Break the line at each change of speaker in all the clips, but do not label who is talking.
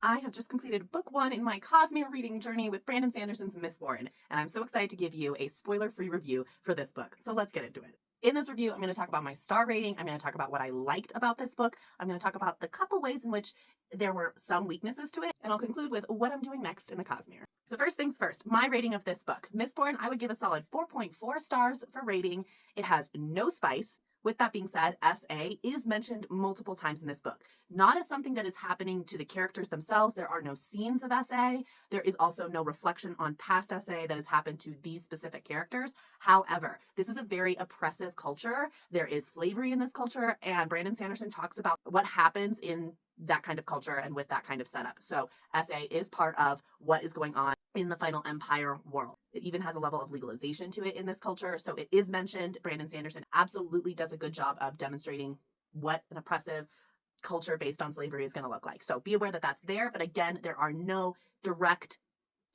I have just completed book 1 in my Cosmere reading journey with Brandon Sanderson's Mistborn, and I'm so excited to give you a spoiler-free review for this book. So let's get into it. In this review, I'm going to talk about my star rating. I'm going to talk about what I liked about this book. I'm going to talk about the couple ways in which there were some weaknesses to it, and I'll conclude with what I'm doing next in the Cosmere. So first things first, my rating of this book. Mistborn, I would give a solid 4.4 stars for rating. It has no spice. With that being said, SA is mentioned multiple times in this book. Not as something that is happening to the characters themselves. There are no scenes of SA. There is also no reflection on past SA that has happened to these specific characters. However, this is a very oppressive culture. There is slavery in this culture, and Brandon Sanderson talks about what happens in that kind of culture and with that kind of setup. So SA is part of what is going on in the Final Empire world. It even has a level of legalization to it in this culture. So it is mentioned. Brandon Sanderson absolutely does a good job of demonstrating what an oppressive culture based on slavery is going to look like. So be aware that that's there. But again, there are no direct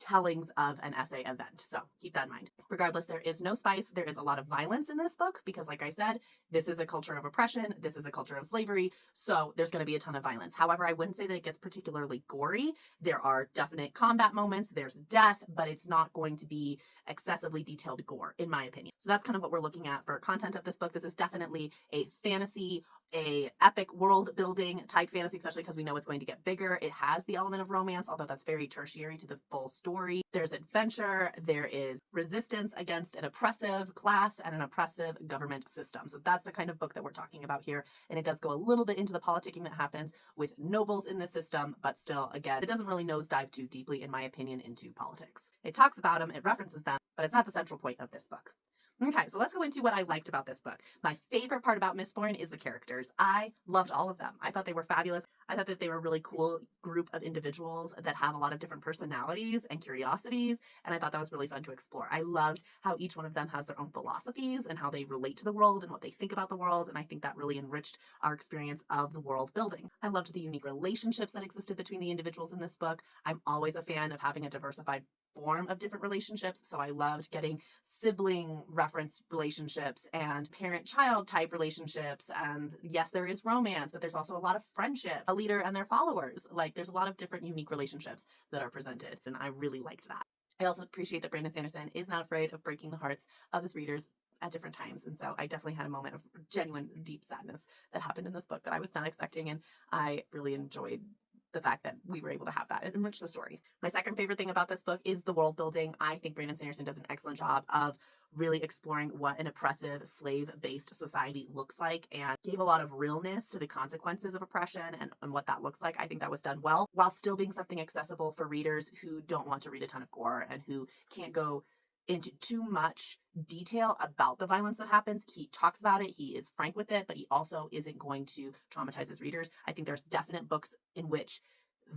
tellings of an SA event. So keep that in mind. Regardless, there is no spice. There is a lot of violence in this book because, like I said, this is a culture of oppression. This is a culture of slavery. So there's going to be a ton of violence. However, I wouldn't say that it gets particularly gory. There are definite combat moments. There's death, but it's not going to be excessively detailed gore, in my opinion. So that's kind of what we're looking at for content of this book. This is definitely a fantasy, a epic world building type fantasy, especially because we know it's going to get bigger. It has the element of romance, although that's very tertiary to the full story. There's adventure. There is resistance against an oppressive class and an oppressive government system. So that's the kind of book that we're talking about here. And it does go a little bit into the politicking that happens with nobles in the system, but still, again, it doesn't really nosedive too deeply, in my opinion, into politics. It talks about them, it references them, but it's not the central point of this book. Okay, so let's go into what I liked about this book. My favorite part about Mistborn is the characters. I loved all of them. I thought they were fabulous. I thought that they were a really cool group of individuals that have a lot of different personalities and curiosities, and I thought that was really fun to explore. I loved how each one of them has their own philosophies and how they relate to the world and what they think about the world, and I think that really enriched our experience of the world building. I loved the unique relationships that existed between the individuals in this book. I'm always a fan of having a diversified form of different relationships. So I loved getting sibling reference relationships and parent-child type relationships. And yes, there is romance, but there's also a lot of friendship, a leader and their followers. Like there's a lot of different unique relationships that are presented. And I really liked that. I also appreciate that Brandon Sanderson is not afraid of breaking the hearts of his readers at different times. And so I definitely had a moment of genuine deep sadness that happened in this book that I was not expecting. And I really enjoyed the fact that we were able to have that and enrich the story. My second favorite thing about this book is the world building. I think Brandon Sanderson does an excellent job of really exploring what an oppressive, slave-based society looks like and gave a lot of realness to the consequences of oppression and what that looks like. I think that was done well, while still being something accessible for readers who don't want to read a ton of gore and who can't go into too much detail about the violence that happens. He talks about it, he is frank with it, but he also isn't going to traumatize his readers. I think there's definite books in which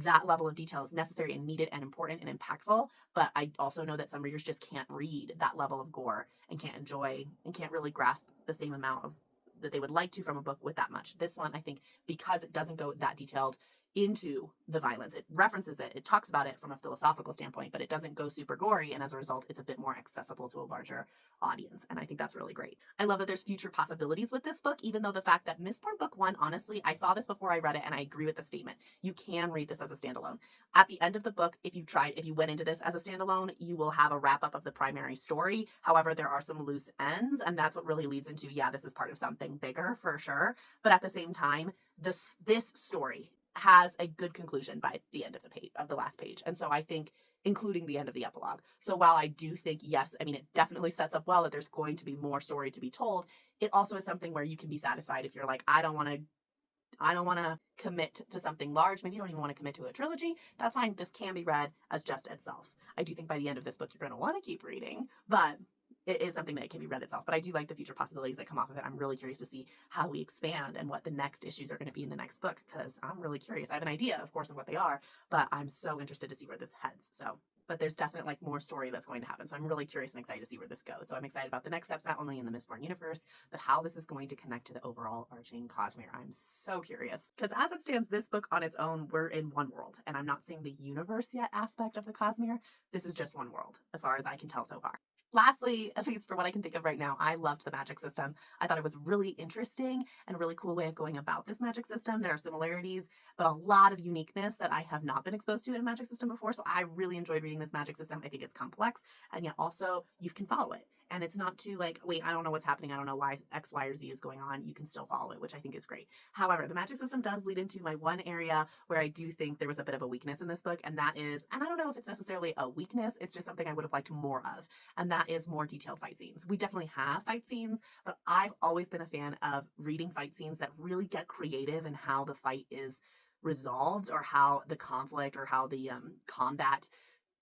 that level of detail is necessary and needed and important and impactful, but I also know that some readers just can't read that level of gore and can't enjoy and can't really grasp the same amount of that they would like to from a book with that much. This one, I think, because it doesn't go that detailed into the violence, it references it, it talks about it from a philosophical standpoint, but it doesn't go super gory, and as a result, it's a bit more accessible to a larger audience, and I think that's really great. I love that there's future possibilities with this book, even though the fact that Mistborn Book 1, honestly, I saw this before I read it, and I agree with the statement. You can read this as a standalone. At the end of the book, if you went into this as a standalone, you will have a wrap-up of the primary story. However, there are some loose ends, and that's what really leads into, yeah, this is part of something bigger, for sure, but at the same time, this story has a good conclusion by the end of the last page. And so I think including the end of the epilogue. So while I do think, yes, I mean, it definitely sets up well that there's going to be more story to be told, it also is something where you can be satisfied if you're like, I don't want to commit to something large. Maybe you don't even want to commit to a trilogy. That's fine. This can be read as just itself. I do think by the end of this book, you're going to want to keep reading, but it is something that can be read itself. But I do like the future possibilities that come off of it. I'm really curious to see how we expand and what the next issues are going to be in the next book, because I'm really curious. I have an idea, of course, of what they are, but I'm so interested to see where this heads. But there's definitely like more story that's going to happen. So I'm really curious and excited to see where this goes. So I'm excited about the next steps, not only in the Mistborn universe, but how this is going to connect to the overall arching Cosmere. I'm so curious, because as it stands, this book on its own, we're in one world, and I'm not seeing the universe yet aspect of the Cosmere. This is just one world, as far as I can tell so far. Lastly, at least for what I can think of right now, I loved the magic system. I thought it was really interesting and a really cool way of going about this magic system. There are similarities, but a lot of uniqueness that I have not been exposed to in a magic system before. So I really enjoyed reading this magic system. I think it's complex, and yet also you can follow it. And it's not too like, wait, I don't know what's happening. I don't know why X, Y, or Z is going on. You can still follow it, which I think is great. However, the magic system does lead into my one area where I do think there was a bit of a weakness in this book, and that is, and I don't know if it's necessarily a weakness, it's just something I would have liked more of, and that is more detailed fight scenes. We definitely have fight scenes, but I've always been a fan of reading fight scenes that really get creative in how the fight is resolved, or how the conflict or how the combat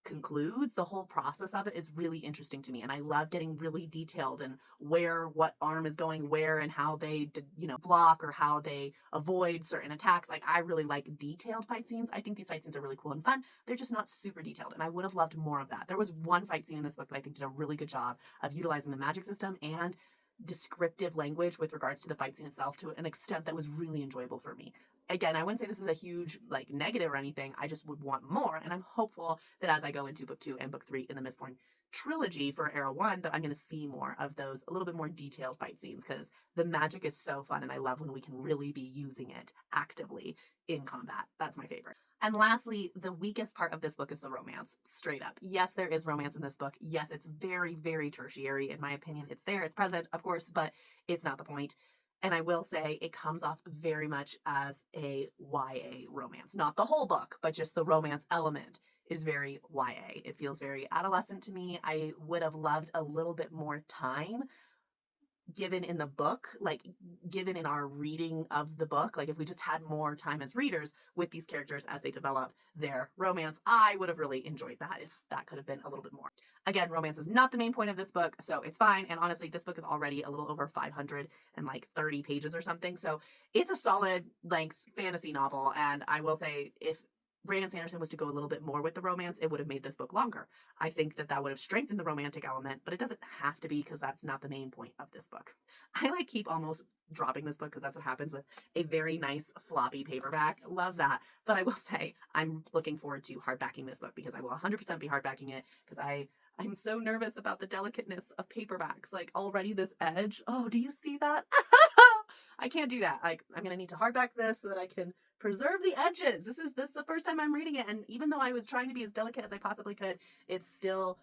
concludes. The whole process of it is really interesting to me, and I love getting really detailed and where what arm is going where and how they block or how they avoid certain attacks. Like, I really like detailed fight scenes. I think these fight scenes are really cool and fun. They're just not super detailed, and I would have loved more of that. There was one fight scene in this book that I think did a really good job of utilizing the magic system and descriptive language with regards to the fight scene itself to an extent that was really enjoyable for me. Again, I wouldn't say this is a huge like negative or anything. I just would want more, and I'm hopeful that as I go into book 2 and book 3 in the Mistborn trilogy for Era 1, that I'm going to see more of those a little bit more detailed fight scenes, because the magic is so fun, and I love when we can really be using it actively in combat. That's my favorite. And lastly, the weakest part of this book is the romance, straight up. Yes, there is romance in this book. Yes, it's very, very tertiary, in my opinion. It's there, it's present, of course, but it's not the point. And I will say it comes off very much as a YA romance. Not the whole book, but just the romance element is very YA. It feels very adolescent to me. I would have loved a little bit more time given in the book, like given in our reading of the book. Like, if we just had more time as readers with these characters as they develop their romance, I would have really enjoyed that if that could have been a little bit more. Again, romance is not the main point of this book, so it's fine. And honestly, this book is already a little over 530 pages or something. So it's a solid length fantasy novel. And I will say, if Brandon Sanderson was to go a little bit more with the romance, it would have made this book longer. I think that would have strengthened the romantic element, but it doesn't have to be, because that's not the main point of this book. I keep almost dropping this book because that's what happens with a very nice floppy paperback. Love that. But I will say I'm looking forward to hardbacking this book, because I will 100% be hardbacking it, because I'm so nervous about the delicateness of paperbacks. Like, already this edge. Oh, do you see that? I can't do that. Like, I'm going to need to hardback this so that I can preserve the edges. This is the first time I'm reading it, and even though I was trying to be as delicate as I possibly could, it's still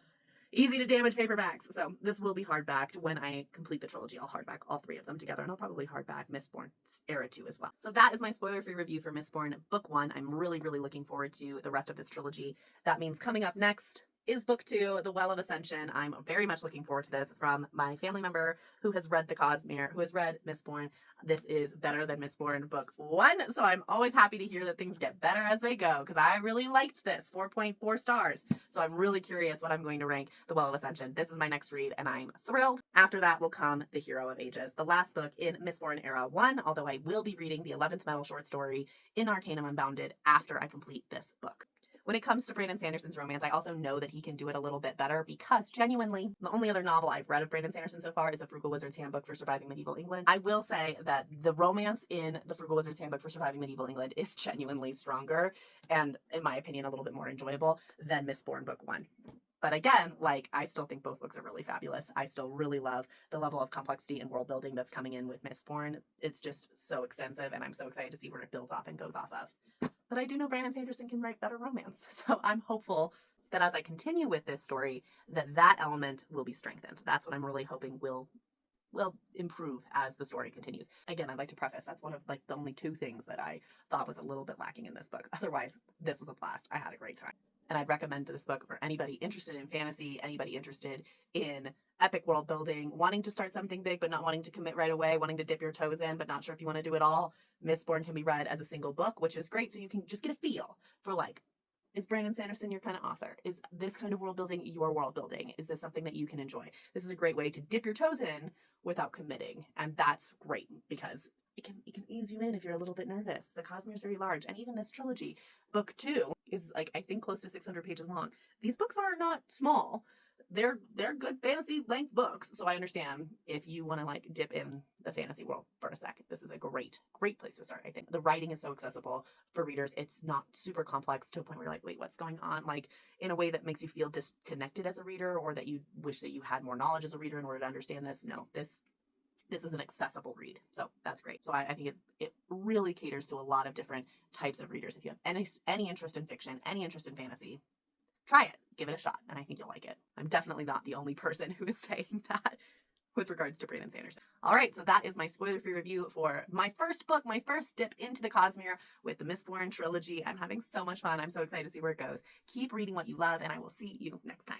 easy to damage paperbacks. So this will be hardbacked when I complete the trilogy. I'll hardback all 3 of them together, and I'll probably hardback Mistborn Era 2 as well. So that is my spoiler-free review for Mistborn Book 1. I'm really, really looking forward to the rest of this trilogy. That means coming up next is book 2, The Well of Ascension. I'm very much looking forward to this from my family member who has read the Cosmere, who has read Mistborn. This is better than Mistborn book 1, so I'm always happy to hear that things get better as they go, because I really liked this, 4.4 stars. So I'm really curious what I'm going to rank The Well of Ascension. This is my next read, and I'm thrilled. After that will come The Hero of Ages, the last book in Mistborn Era 1, although I will be reading the 11th Metal short story in Arcanum Unbounded after I complete this book. When it comes to Brandon Sanderson's romance, I also know that he can do it a little bit better, because genuinely, the only other novel I've read of Brandon Sanderson so far is The Frugal Wizard's Handbook for Surviving Medieval England. I will say that the romance in The Frugal Wizard's Handbook for Surviving Medieval England is genuinely stronger and, in my opinion, a little bit more enjoyable than Mistborn Book 1. But again, like, I still think both books are really fabulous. I still really love the level of complexity and world building that's coming in with Mistborn. It's just so extensive, and I'm so excited to see where it builds off and goes off of. But I do know Brandon Sanderson can write better romance. So I'm hopeful that as I continue with this story, that element will be strengthened. That's what I'm really hoping will improve as the story continues. Again, I'd like to preface, that's one of like the only 2 things that I thought was a little bit lacking in this book. Otherwise, this was a blast. I had a great time. And I'd recommend this book for anybody interested in fantasy, anybody interested in epic world building, wanting to start something big but not wanting to commit right away, wanting to dip your toes in but not sure if you want to do it all. Mistborn can be read as a single book, which is great, so you can just get a feel for, like, is Brandon Sanderson your kind of author? Is this kind of world building your world building? Is this something that you can enjoy? This is a great way to dip your toes in without committing, and that's great because it can ease you in if you're a little bit nervous. The Cosmere is very large, and even this trilogy, book 2, is like, I think, close to 600 pages long. These books are not small. they're good fantasy length books. So I understand if you want to like dip in the fantasy world for a sec. This is a great place to start. I think the writing is so accessible for readers. It's not super complex to a point where you're like, wait, what's going on? Like in a way that makes you feel disconnected as a reader, or that you wish that you had more knowledge as a reader in order to understand this. No, this is an accessible read. So that's great. So I think it really caters to a lot of different types of readers. If you have any interest in fiction, any interest in fantasy, try it, give it a shot, and I think you'll like it. I'm definitely not the only person who is saying that with regards to Brandon Sanderson. All right, so that is my spoiler-free review for my first book, my first dip into the Cosmere with the Mistborn trilogy. I'm having so much fun. I'm so excited to see where it goes. Keep reading what you love, and I will see you next time.